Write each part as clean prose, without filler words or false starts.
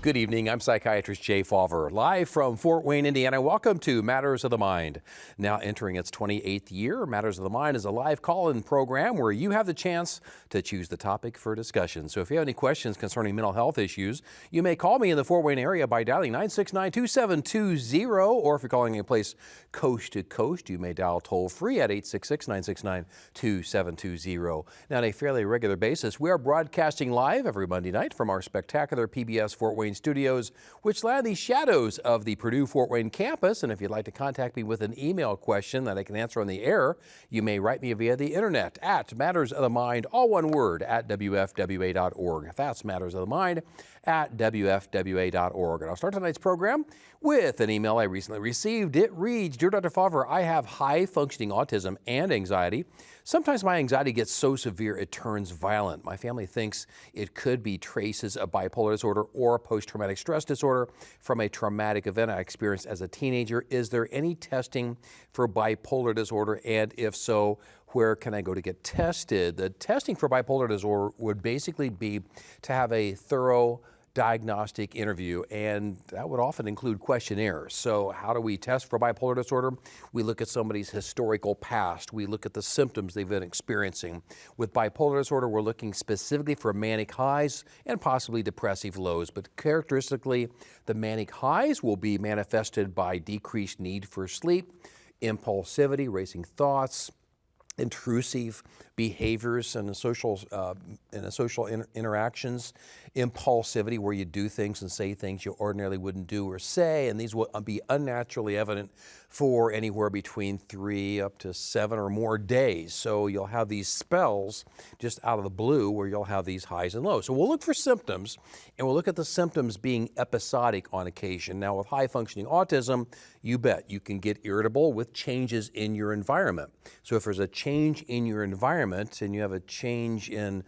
Good evening. I'm Psychiatrist Jay Fawver, live from Fort Wayne, Indiana. Welcome to Matters of the Mind. Now entering its 28th year, Matters of the Mind is a live call-in program where you have the chance to choose the topic for discussion. So if you have any questions concerning mental health issues, you may call me in the Fort Wayne area by dialing 969-2720, or if you're calling a place coast to coast, you may dial toll-free at 866-969-2720. Now, on a fairly regular basis, we are broadcasting live every Monday night from our spectacular PBS Fort Wayne studios, which lie in the shadows of the Purdue Fort Wayne campus. And if you'd like to contact me with an email question that I can answer on the air, you may write me via the internet at mattersofthemind, all one word, at WFWA.org. That's Matters of the Mind at WFWA.org. And I'll start tonight's program with an email I recently received. It reads, "Dear Dr. Fawver, I have high-functioning autism and anxiety. Sometimes my anxiety gets so severe it turns violent. My family thinks it could be traces of bipolar disorder or post-traumatic stress disorder from a traumatic event I experienced as a teenager. Is there any testing for bipolar disorder? And if so, where can I go to get tested?" The testing for bipolar disorder would basically be to have a thorough diagnostic interview, and that would often include questionnaires. So how do we test for bipolar disorder? We look at somebody's historical past. We look at the symptoms they've been experiencing. With bipolar disorder, we're looking specifically for manic highs and possibly depressive lows, but characteristically, the manic highs will be manifested by decreased need for sleep, impulsivity, racing thoughts, intrusive behaviors and social interactions, impulsivity where you do things and say things you ordinarily wouldn't do or say, and these will be unnaturally evident for anywhere between 3 up to 7 or more days. So you'll have these spells just out of the blue where you'll have these highs and lows. So we'll look for symptoms, and we'll look at the symptoms being episodic on occasion. Now with high-functioning autism, you bet you can get irritable with changes in your environment. So if there's a change in your environment and you have a change in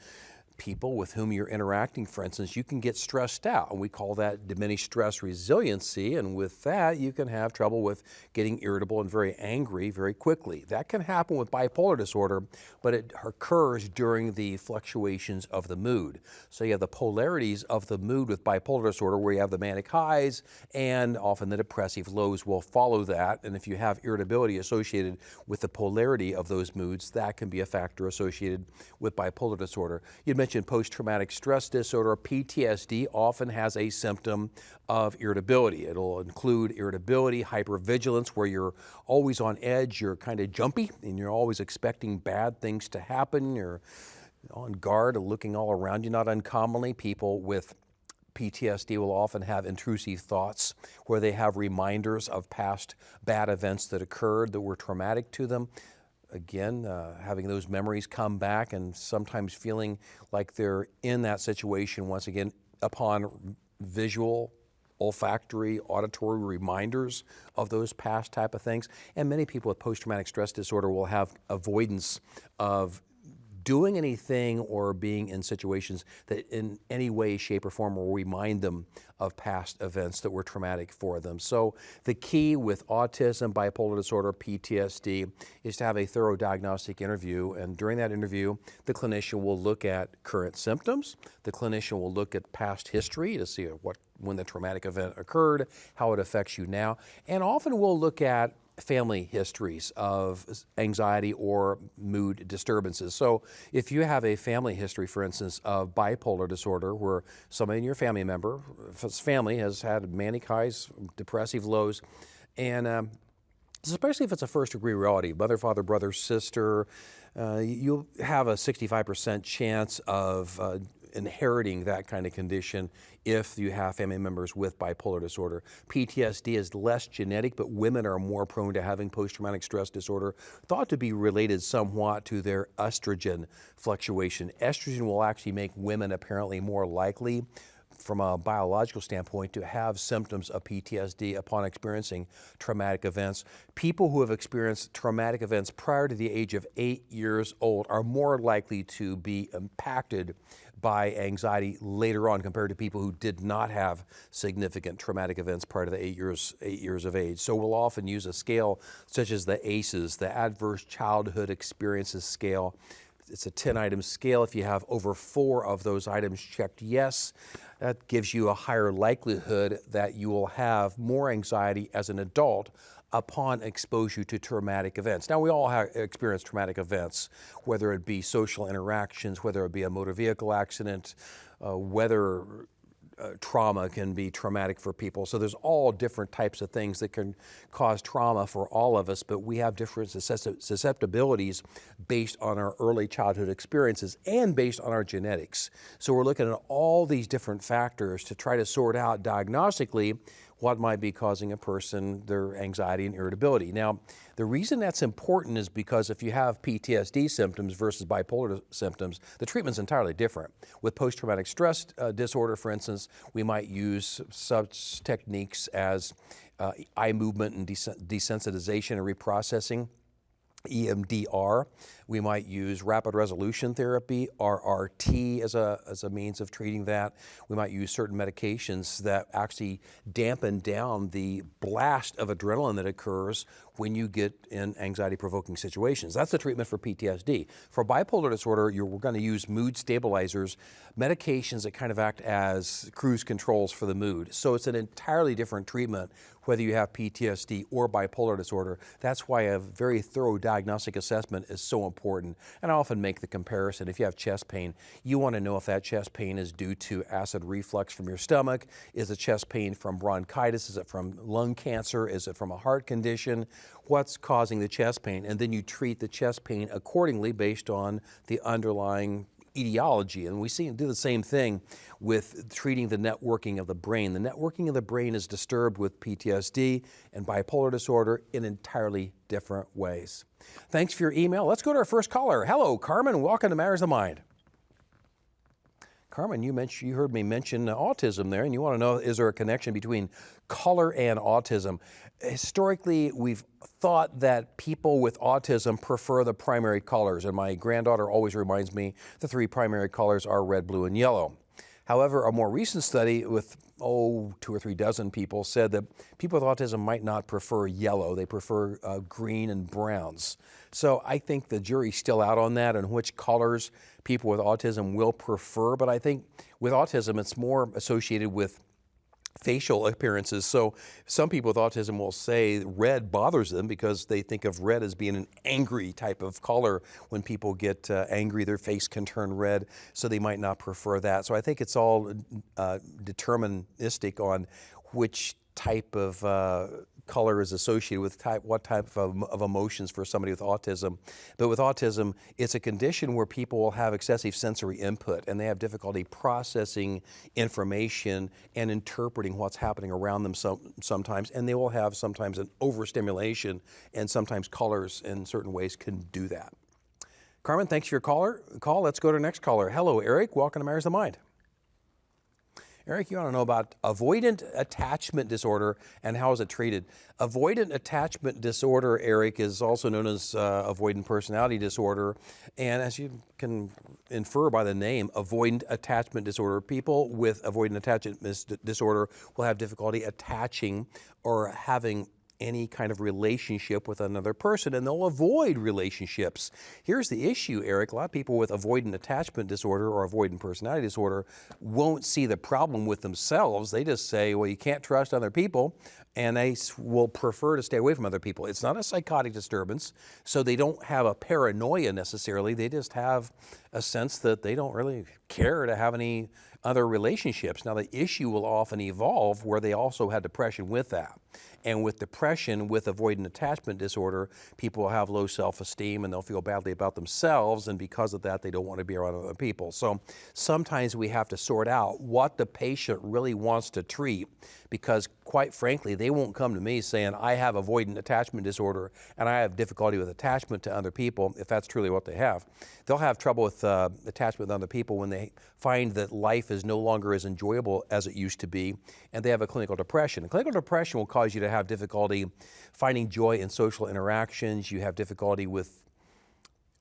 people with whom you're interacting, for instance, you can get stressed out, and we call that diminished stress resiliency, and with that you can have trouble with getting irritable and very angry very quickly. That can happen with bipolar disorder, but it occurs during the fluctuations of the mood. So you have the polarities of the mood with bipolar disorder where you have the manic highs and often the depressive lows will follow that, and if you have irritability associated with the polarity of those moods, that can be a factor associated with bipolar disorder. You'd mentioned post-traumatic stress disorder. PTSD often has a symptom of irritability. It'll include irritability, hypervigilance, where you're always on edge, you're kind of jumpy, and you're always expecting bad things to happen. You're on guard, looking all around you. Not uncommonly, people with PTSD will often have intrusive thoughts where they have reminders of past bad events that occurred that were traumatic to them. Again, having those memories come back and sometimes feeling like they're in that situation once again upon visual, olfactory, auditory reminders of those past type of things. And many people with post-traumatic stress disorder will have avoidance of doing anything or being in situations that in any way, shape, or form will remind them of past events that were traumatic for them. So the key with autism, bipolar disorder, PTSD is to have a thorough diagnostic interview, and during that interview, the clinician will look at current symptoms. The clinician will look at past history to see when the traumatic event occurred, how it affects you now, and often we'll look at family histories of anxiety or mood disturbances. So if you have a family history, for instance, of bipolar disorder, where somebody in your family has had manic highs, depressive lows, and especially if it's a first-degree relative, mother, father, brother, sister, you'll have a 65% chance of inheriting that kind of condition if you have family members with bipolar disorder. PTSD is less genetic, but women are more prone to having post-traumatic stress disorder, thought to be related somewhat to their estrogen fluctuation. Estrogen will actually make women apparently more likely from a biological standpoint to have symptoms of PTSD upon experiencing traumatic events. People who have experienced traumatic events prior to the age of 8 years old are more likely to be impacted by anxiety later on compared to people who did not have significant traumatic events prior to the 8 years of age. So we'll often use a scale such as the ACEs, the Adverse Childhood Experiences Scale. it's a 10-item scale. If you have over 4 of those items checked yes, that gives you a higher likelihood that you will have more anxiety as an adult upon exposure to traumatic events. Now, we all experience traumatic events, whether it be social interactions, whether it be a motor vehicle accident, whether trauma can be traumatic for people. So there's all different types of things that can cause trauma for all of us, but we have different susceptibilities based on our early childhood experiences and based on our genetics. So we're looking at all these different factors to try to sort out diagnostically what might be causing a person their anxiety and irritability. Now, the reason that's important is because if you have PTSD symptoms versus bipolar symptoms, the treatment's entirely different. With post-traumatic stress disorder, for instance, we might use such techniques as eye movement and desensitization and reprocessing, EMDR. We might use rapid resolution therapy, RRT, as a means of treating that. We might use certain medications that actually dampen down the blast of adrenaline that occurs when you get in anxiety-provoking situations. That's the treatment for PTSD. For bipolar disorder, we're going to use mood stabilizers, medications that kind of act as cruise controls for the mood. So it's an entirely different treatment whether you have PTSD or bipolar disorder. That's why a very thorough diagnostic assessment is so important. And I often make the comparison. If you have chest pain, you want to know if that chest pain is due to acid reflux from your stomach. Is the chest pain from bronchitis? Is it from lung cancer? Is it from a heart condition? What's causing the chest pain? And then you treat the chest pain accordingly based on the underlying etiology. And we do the same thing with treating the networking of the brain. The networking of the brain is disturbed with PTSD and bipolar disorder in entirely different ways. Thanks for your email. Let's go to our first caller. Hello, Carmen. Welcome to Matters of Mind. Carmen, you heard me mention autism there, and you want to know, is there a connection between color and autism? Historically, we've thought that people with autism prefer the primary colors, and my granddaughter always reminds me the 3 primary colors are red, blue, and yellow. However, a more recent study with 2 or 3 dozen people said that people with autism might not prefer yellow. They prefer green and browns. So I think the jury's still out on that and which colors people with autism will prefer. But I think with autism, it's more associated with facial appearances. So some people with autism will say red bothers them because they think of red as being an angry type of color. When people get angry, their face can turn red, so they might not prefer that. So I think it's all deterministic on which type of color is associated with what type of emotions for somebody with autism. But with autism, it's a condition where people will have excessive sensory input and they have difficulty processing information and interpreting what's happening around them sometimes. And they will have sometimes an overstimulation, and sometimes colors in certain ways can do that. Carmen, thanks for your call. Let's go to the next caller. Hello, Eric. Welcome to Matters of Mind. Eric, you want to know about avoidant attachment disorder and how is it treated? Avoidant attachment disorder, Eric, is also known as avoidant personality disorder. And as you can infer by the name, avoidant attachment disorder, people with avoidant attachment disorder will have difficulty attaching or having any kind of relationship with another person, and they'll avoid relationships. Here's the issue, Eric. A lot of people with avoidant attachment disorder or avoidant personality disorder won't see the problem with themselves. They just say, well, you can't trust other people, and they will prefer to stay away from other people. It's not a psychotic disturbance, so they don't have a paranoia necessarily. They just have a sense that they don't really care to have any other relationships. Now, the issue will often evolve where they also have depression with that. And with depression, with avoidant attachment disorder, people will have low self-esteem and they'll feel badly about themselves, and because of that, they don't want to be around other people. So sometimes we have to sort out what the patient really wants to treat, because quite frankly, they won't come to me saying, I have avoidant attachment disorder and I have difficulty with attachment to other people, if that's truly what they have. They'll have trouble with attachment with other people when they find that life is no longer as enjoyable as it used to be, and they have a clinical depression. And clinical depression will cause you to have difficulty finding joy in social interactions. You have difficulty with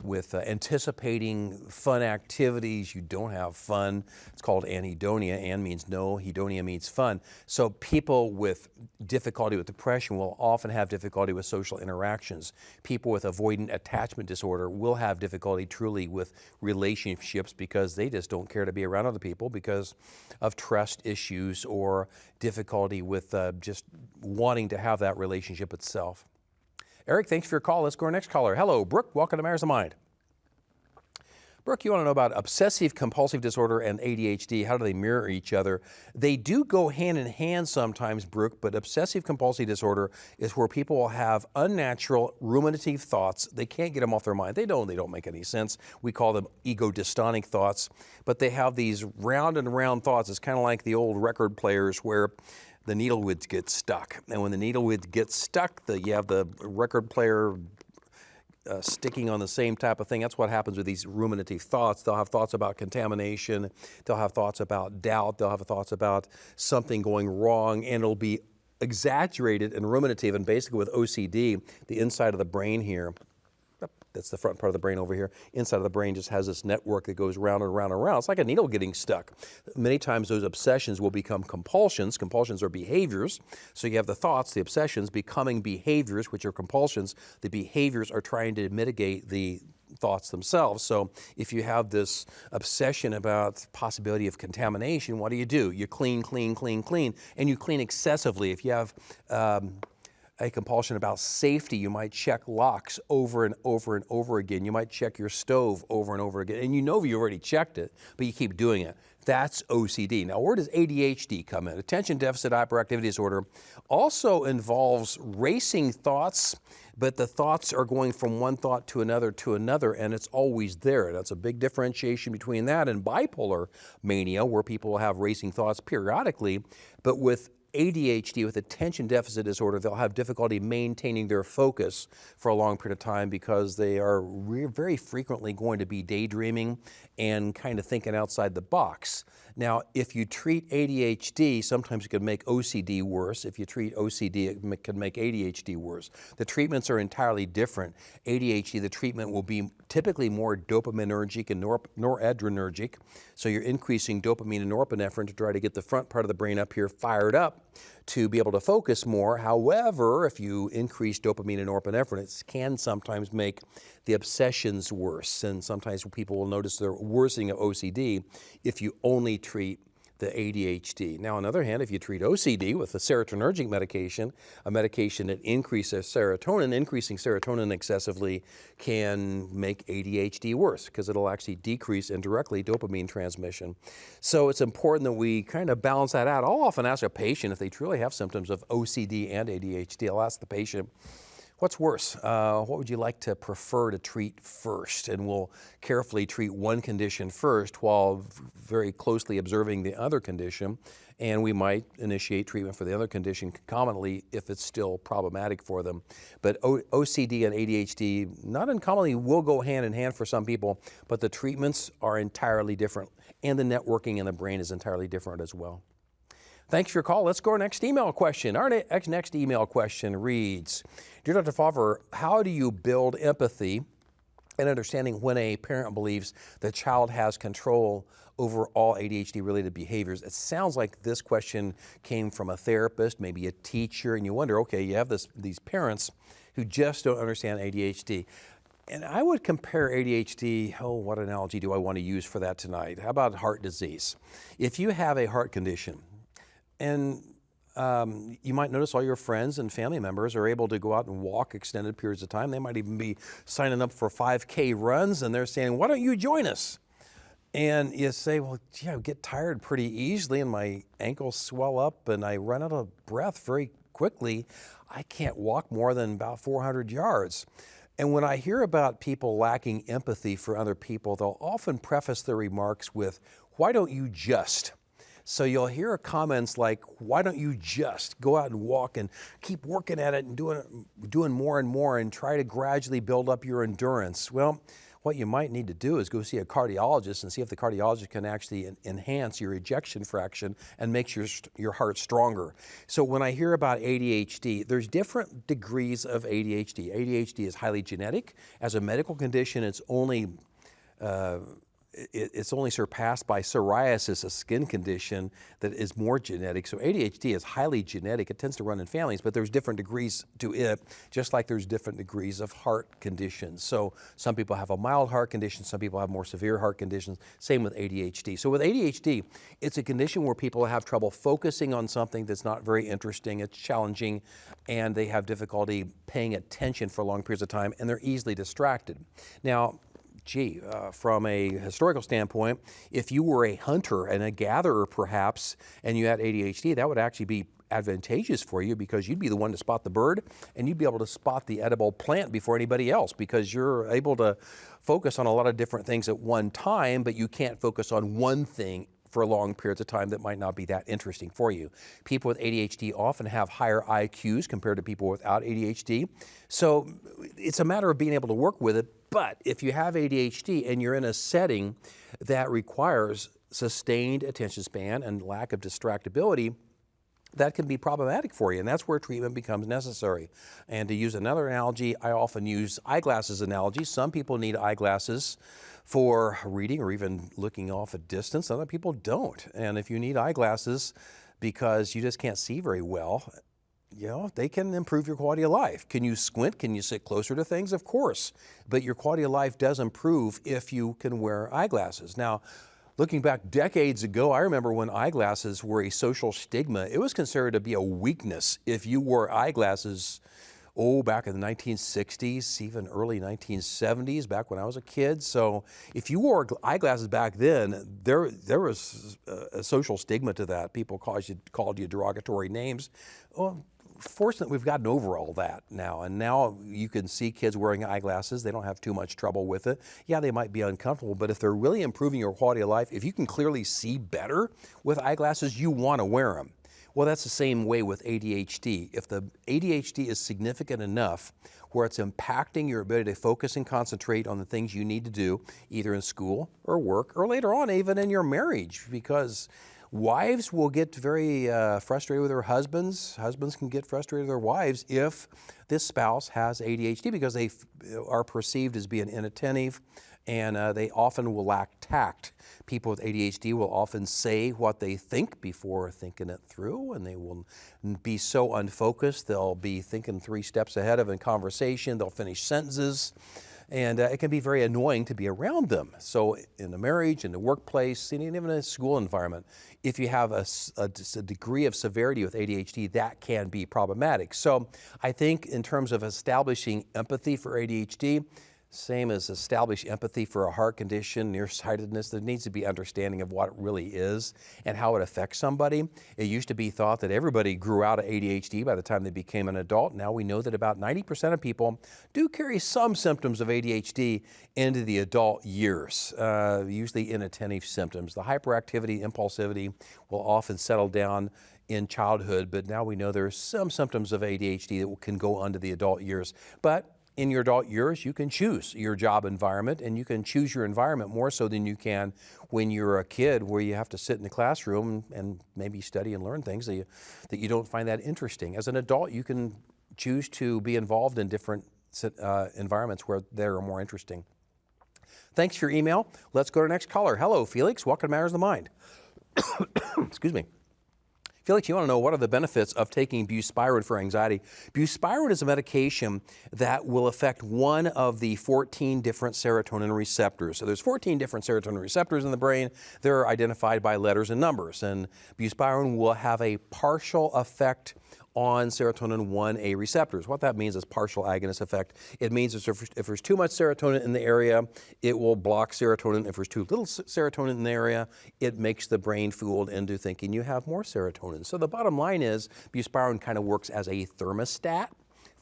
anticipating fun activities. You don't have fun. It's called anhedonia. An means no, hedonia means fun. So people with difficulty with depression will often have difficulty with social interactions. People with avoidant attachment disorder will have difficulty truly with relationships because they just don't care to be around other people because of trust issues or difficulty with just wanting to have that relationship itself. Eric, thanks for your call. Let's go to our next caller. Hello, Brooke. Welcome to Matters of Mind. Brooke, you want to know about obsessive compulsive disorder and ADHD. How do they mirror each other? They do go hand in hand sometimes, Brooke, but obsessive compulsive disorder is where people will have unnatural ruminative thoughts. They can't get them off their mind. They don't make any sense. We call them ego-dystonic thoughts, but they have these round and round thoughts. It's kind of like the old record players where the needle would get stuck. And when the needle would get stuck, you have the record player sticking on the same type of thing. That's what happens with these ruminative thoughts. They'll have thoughts about contamination. They'll have thoughts about doubt. They'll have thoughts about something going wrong, and it'll be exaggerated and ruminative. And basically with OCD, the inside of the brain here, that's the front part of the brain over here. Inside of the brain just has this network that goes round and round and round. It's like a needle getting stuck. Many times those obsessions will become compulsions. Compulsions are behaviors. So you have the thoughts, the obsessions becoming behaviors, which are compulsions. The behaviors are trying to mitigate the thoughts themselves. So if you have this obsession about possibility of contamination, what do? You clean, clean, clean, clean, and you clean excessively. If you have a compulsion about safety, you might check locks over and over and over again. You might check your stove over and over again. And you know you already checked it, but you keep doing it. That's OCD. Now, where does ADHD come in? Attention Deficit Hyperactivity Disorder also involves racing thoughts, but the thoughts are going from one thought to another, and it's always there. That's a big differentiation between that and bipolar mania, where people will have racing thoughts periodically, but with ADHD, with attention deficit disorder, they'll have difficulty maintaining their focus for a long period of time because they are very frequently going to be daydreaming and kind of thinking outside the box. Now, if you treat ADHD, sometimes it can make OCD worse. If you treat OCD, it can make ADHD worse. The treatments are entirely different. ADHD, the treatment will be typically more dopaminergic and noradrenergic. So you're increasing dopamine and norepinephrine to try to get the front part of the brain up here fired up to be able to focus more. However, if you increase dopamine and norepinephrine, it can sometimes make the obsessions worse. And sometimes people will notice the worsening of OCD if you only treat the ADHD. Now, on the other hand, if you treat OCD with a serotonergic medication, a medication that increases serotonin, increasing serotonin excessively can make ADHD worse because it'll actually decrease indirectly dopamine transmission. So it's important that we kind of balance that out. I'll often ask a patient if they truly have symptoms of OCD and ADHD. I'll ask the patient, what's worse? What would you like to prefer to treat first? And we'll carefully treat one condition first while very closely observing the other condition. And we might initiate treatment for the other condition concomitantly if it's still problematic for them. But OCD and ADHD, not uncommonly, will go hand in hand for some people, but the treatments are entirely different. And the networking in the brain is entirely different as well. Thanks for your call. Let's go to our next email question. Our next email question reads, Dear Dr. Fawver, how do you build empathy and understanding when a parent believes the child has control over all ADHD-related behaviors? It sounds like this question came from a therapist, maybe a teacher, and you wonder, okay, you have these parents who just don't understand ADHD. And I would compare ADHD, what analogy do I want to use for that tonight? How about heart disease? If you have a heart condition, and you might notice all your friends and family members are able to go out and walk extended periods of time. They might even be signing up for 5K runs, and they're saying, why don't you join us? And you say, well, gee, I get tired pretty easily, and my ankles swell up, and I run out of breath very quickly. I can't walk more than about 400 yards. And when I hear about people lacking empathy for other people, they'll often preface their remarks with, why don't you just? So you'll hear comments like, why don't you just go out and walk and keep working at it and doing more and more and try to gradually build up your endurance? Well, what you might need to do is go see a cardiologist and see if the cardiologist can actually enhance your ejection fraction and makes your heart stronger. So when I hear about ADHD, there's different degrees of ADHD. ADHD is highly genetic. As a medical condition, it's only surpassed by psoriasis, a skin condition that is more genetic. So ADHD is highly genetic. It tends to run in families, but there's different degrees to it, just like there's different degrees of heart conditions. So some people have a mild heart condition, some people have more severe heart conditions, same with ADHD. So with ADHD, it's a condition where people have trouble focusing on something that's not very interesting, it's challenging, and they have difficulty paying attention for long periods of time, and they're easily distracted. Now, from a historical standpoint, if you were a hunter and a gatherer perhaps, and you had ADHD, that would actually be advantageous for you because you'd be the one to spot the bird and you'd be able to spot the edible plant before anybody else because you're able to focus on a lot of different things at one time, but you can't focus on one thing for long periods of time that might not be that interesting for you. People with ADHD often have higher IQs compared to people without ADHD. So it's a matter of being able to work with it. But if you have ADHD and you're in a setting that requires sustained attention span and lack of distractibility, that can be problematic for you, and that's where treatment becomes necessary. And to use another analogy, I often use eyeglasses analogy. Some people need eyeglasses for reading or even looking off a distance. Other people don't. And if you need eyeglasses because you just can't see very well, they can improve your quality of life. Can you squint? Can you sit closer to things? Of course. But your quality of life does improve if you can wear eyeglasses. Now, looking back decades ago, I remember when eyeglasses were a social stigma. It was considered to be a weakness if you wore eyeglasses, back in the 1960s, even early 1970s, back when I was a kid. So if you wore eyeglasses back then, there was a social stigma to that. People called you derogatory names. Well, fortunately, we've gotten over all that now, and now you can see kids wearing eyeglasses. They don't have too much trouble with it. Yeah, they might be uncomfortable, but if they're really improving your quality of life, if you can clearly see better with eyeglasses, you want to wear them. Well, that's the same way with ADHD. If the ADHD is significant enough where it's impacting your ability to focus and concentrate on the things you need to do, either in school or work, or later on even in your marriage, because wives will get very frustrated with their husbands. Husbands can get frustrated with their wives if this spouse has ADHD because they are perceived as being inattentive and they often will lack tact. People with ADHD will often say what they think before thinking it through, and they will be so unfocused. They'll be thinking 3 steps ahead of a conversation. They'll finish sentences. And it can be very annoying to be around them. So in a marriage, in the workplace, and even in a school environment, if you have a degree of severity with ADHD, that can be problematic. So I think in terms of establishing empathy for ADHD, same as establish empathy for a heart condition, nearsightedness, there needs to be understanding of what it really is and how it affects somebody. It used to be thought that everybody grew out of ADHD by the time they became an adult. Now we know that about 90% of people do carry some symptoms of ADHD into the adult years, usually inattentive symptoms. The hyperactivity, impulsivity will often settle down in childhood, but now we know there are some symptoms of ADHD that can go on to the adult years. But in your adult years, you can choose your job environment, and you can choose your environment more so than you can when you're a kid where you have to sit in the classroom and maybe study and learn things that you don't find that interesting. As an adult, you can choose to be involved in different environments where they're more interesting. Thanks for your email. Let's go to our next caller. Hello, Felix. Welcome to Matters of the Mind. Excuse me. Felix, you want to know what are the benefits of taking Buspirone for anxiety? Buspirone is a medication that will affect one of the 14 different serotonin receptors. So there's 14 different serotonin receptors in the brain. They're identified by letters and numbers. And Buspirone will have a partial effect on serotonin 1A receptors. What that means is partial agonist effect. It means if there's too much serotonin in the area, it will block serotonin. If there's too little serotonin in the area, it makes the brain fooled into thinking you have more serotonin. So the bottom line is Buspirone kind of works as a thermostat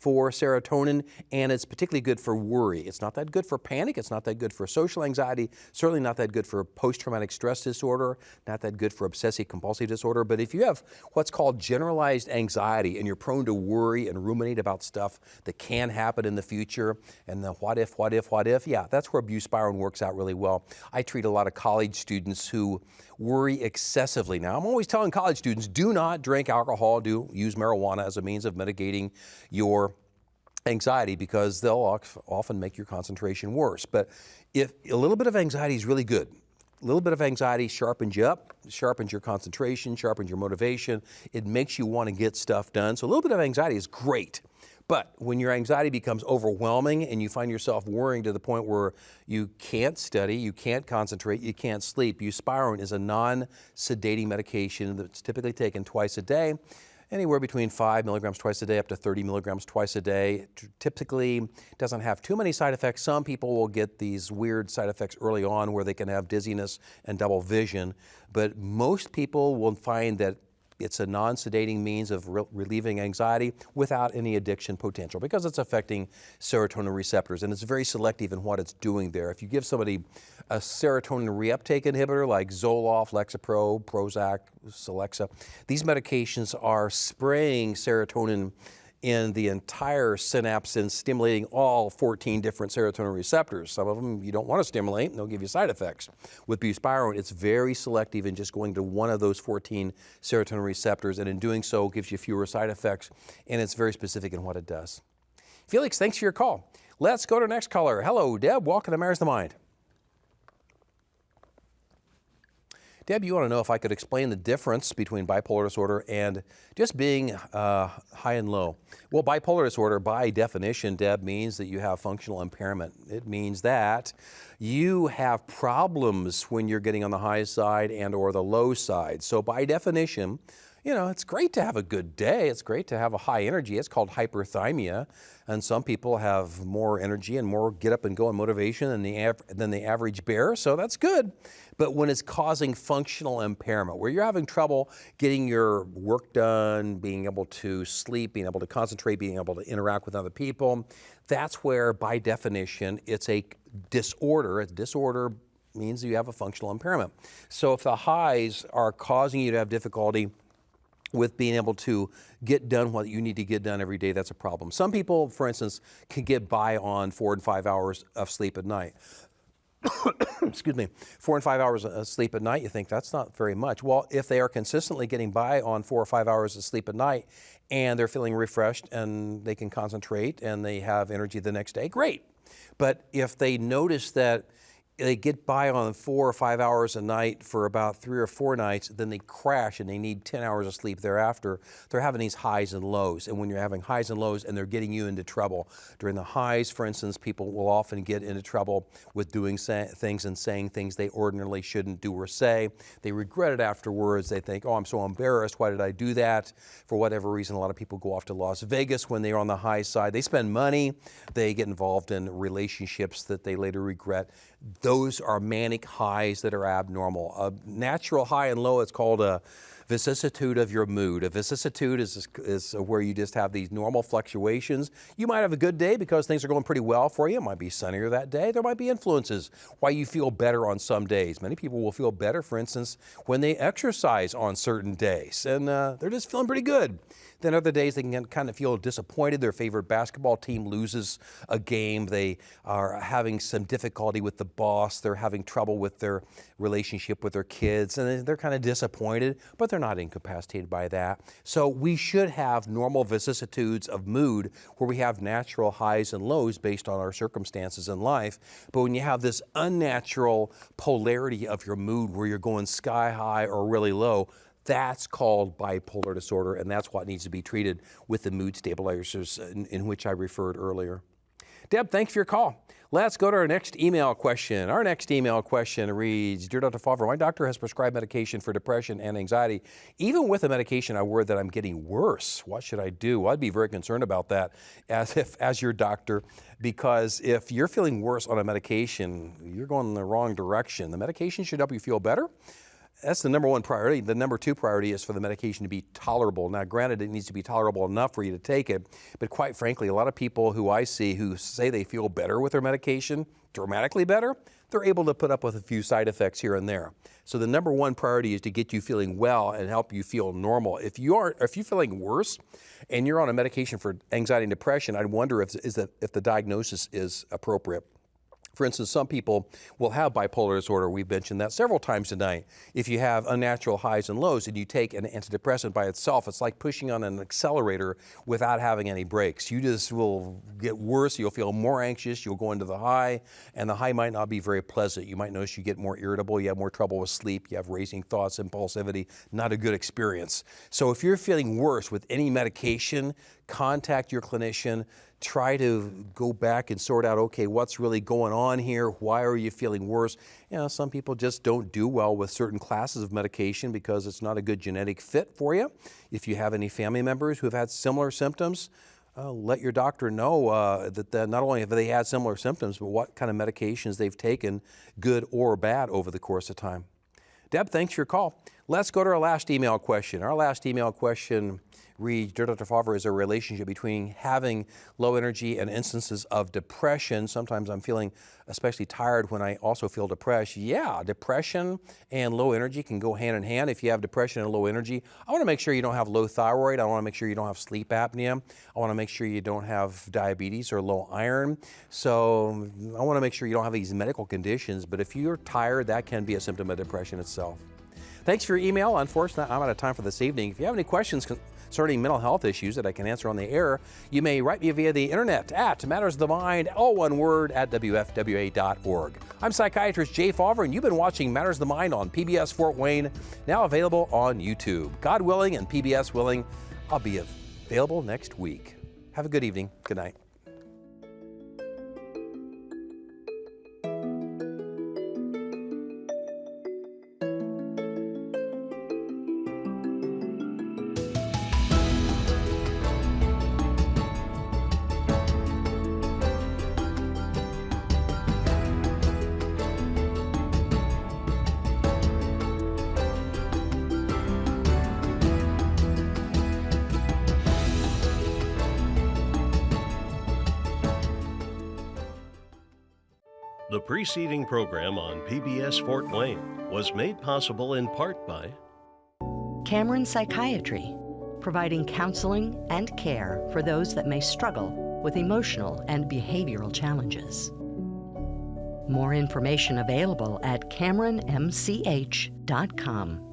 for serotonin, and it's particularly good for worry. It's not that good for panic. It's not that good for social anxiety. Certainly not that good for post-traumatic stress disorder. Not that good for obsessive-compulsive disorder. But if you have what's called generalized anxiety and you're prone to worry and ruminate about stuff that can happen in the future and the what if, yeah, that's where Buspirone works out really well. I treat a lot of college students who worry excessively. Now, I'm always telling college students, do not drink alcohol, do use marijuana as a means of mitigating your anxiety, because they'll often make your concentration worse. But if a little bit of anxiety is really good. A little bit of anxiety sharpens you up, sharpens your concentration, sharpens your motivation. It makes you want to get stuff done. So a little bit of anxiety is great. But when your anxiety becomes overwhelming and you find yourself worrying to the point where you can't study, you can't concentrate, you can't sleep, Buspirone is a non-sedating medication that's typically taken twice a day, anywhere between 5 milligrams twice a day up to 30 milligrams twice a day. Typically doesn't have too many side effects. Some people will get these weird side effects early on where they can have dizziness and double vision, but most people will find that it's a non-sedating means of relieving anxiety without any addiction potential, because it's affecting serotonin receptors, and it's very selective in what it's doing there. If you give somebody a serotonin reuptake inhibitor like Zoloft, Lexapro, Prozac, Celexa, these medications are spraying serotonin in the entire synapse and stimulating all 14 different serotonin receptors. Some of them you don't want to stimulate, and they'll give you side effects. With Buspirone, it's very selective in just going to one of those 14 serotonin receptors, and in doing so, gives you fewer side effects, and it's very specific in what it does. Felix, thanks for your call. Let's go to our next caller. Hello, Deb. Welcome to Matters of the Mind. Deb, you want to know if I could explain the difference between bipolar disorder and just being high and low. Well, bipolar disorder, by definition, Deb, means that you have functional impairment. It means that you have problems when you're getting on the high side and or the low side. So by definition, you know, it's great to have a good day. It's great to have a high energy. It's called hyperthymia. And some people have more energy and more get up and go and motivation than the average bear. So that's good. But when it's causing functional impairment, where you're having trouble getting your work done, being able to sleep, being able to concentrate, being able to interact with other people, that's where, by definition, it's a disorder. A disorder means you have a functional impairment. So if the highs are causing you to have difficulty with being able to get done what you need to get done every day, that's a problem. Some people, for instance, can get by on 4 and 5 hours of sleep at night. Excuse me, 4 and 5 hours of sleep at night, you think that's not very much. Well, if they are consistently getting by on 4 or 5 hours of sleep at night and they're feeling refreshed and they can concentrate and they have energy the next day, great. But if they notice that they get by on 4 or 5 hours a night for about 3 or 4 nights, then they crash and they need 10 hours of sleep thereafter. They're having these highs and lows. And when you're having highs and lows and they're getting you into trouble, during the highs, for instance, people will often get into trouble with doing things and saying things they ordinarily shouldn't do or say. They regret it afterwards. They think, oh, I'm so embarrassed. Why did I do that? For whatever reason, a lot of people go off to Las Vegas when they're on the high side. They spend money. They get involved in relationships that they later regret. Those are manic highs that are abnormal. A natural high and low, it's called a vicissitude of your mood. A vicissitude is where you just have these normal fluctuations. You might have a good day because things are going pretty well for you. It might be sunnier that day. There might be influences why you feel better on some days. Many people will feel better, for instance, when they exercise on certain days, and they're just feeling pretty good. Then other days they can kind of feel disappointed. Their favorite basketball team loses a game. They are having some difficulty with the boss. They're having trouble with their relationship with their kids, and they're kind of disappointed, but they're not incapacitated by that. So we should have normal vicissitudes of mood where we have natural highs and lows based on our circumstances in life. But when you have this unnatural polarity of your mood where you're going sky high or really low, that's called bipolar disorder, and that's what needs to be treated with the mood stabilizers in which I referred earlier. Deb, thanks for your call. Let's go to our next email question. Our next email question reads, Dear Dr. Fawver, my doctor has prescribed medication for depression and anxiety. Even with the medication, I worry that I'm getting worse. What should I do? Well, I'd be very concerned about that as your doctor, because if you're feeling worse on a medication, you're going in the wrong direction. The medication should help you feel better. That's the number one priority. The number two priority is for the medication to be tolerable. Now, granted, it needs to be tolerable enough for you to take it, but quite frankly, a lot of people who I see who say they feel better with their medication, dramatically better, they're able to put up with a few side effects here and there. So the number one priority is to get you feeling well and help you feel normal. If you're feeling worse and you're on a medication for anxiety and depression, I'd wonder if the diagnosis is appropriate. For instance, some people will have bipolar disorder. We've mentioned that several times tonight. If you have unnatural highs and lows and you take an antidepressant by itself, it's like pushing on an accelerator without having any brakes. You just will get worse. You'll feel more anxious. You'll go into the high, and the high might not be very pleasant. You might notice you get more irritable. You have more trouble with sleep. You have racing thoughts, impulsivity. Not a good experience. So if you're feeling worse with any medication, contact your clinician. Try to go back and sort out, okay, what's really going on here? Why are you feeling worse? You know, some people just don't do well with certain classes of medication because it's not a good genetic fit for you. If you have any family members who have had similar symptoms, let your doctor know that not only have they had similar symptoms, but what kind of medications they've taken, good or bad, over the course of time. Deb, thanks for your call. Let's go to our last email question. Our last email question reads, Dear Dr. Fawver, is there a relationship between having low energy and instances of depression? Sometimes I'm feeling especially tired when I also feel depressed. Yeah, depression and low energy can go hand in hand. If you have depression and low energy, I want to make sure you don't have low thyroid. I want to make sure you don't have sleep apnea. I want to make sure you don't have diabetes or low iron. So I want to make sure you don't have these medical conditions. But if you're tired, that can be a symptom of depression itself. Thanks for your email. Unfortunately, I'm out of time for this evening. If you have any questions concerning mental health issues that I can answer on the air, you may write me via the internet at Matters of the Mind, all one word, at WFWA.org. I'm Psychiatrist Jay Fawver, and you've been watching Matters of the Mind on PBS Fort Wayne, now available on YouTube. God willing and PBS willing, I'll be available next week. Have a good evening. Good night. The preceding program on PBS Fort Wayne was made possible in part by Cameron Psychiatry, providing counseling and care for those that may struggle with emotional and behavioral challenges. More information available at CameronMCH.com.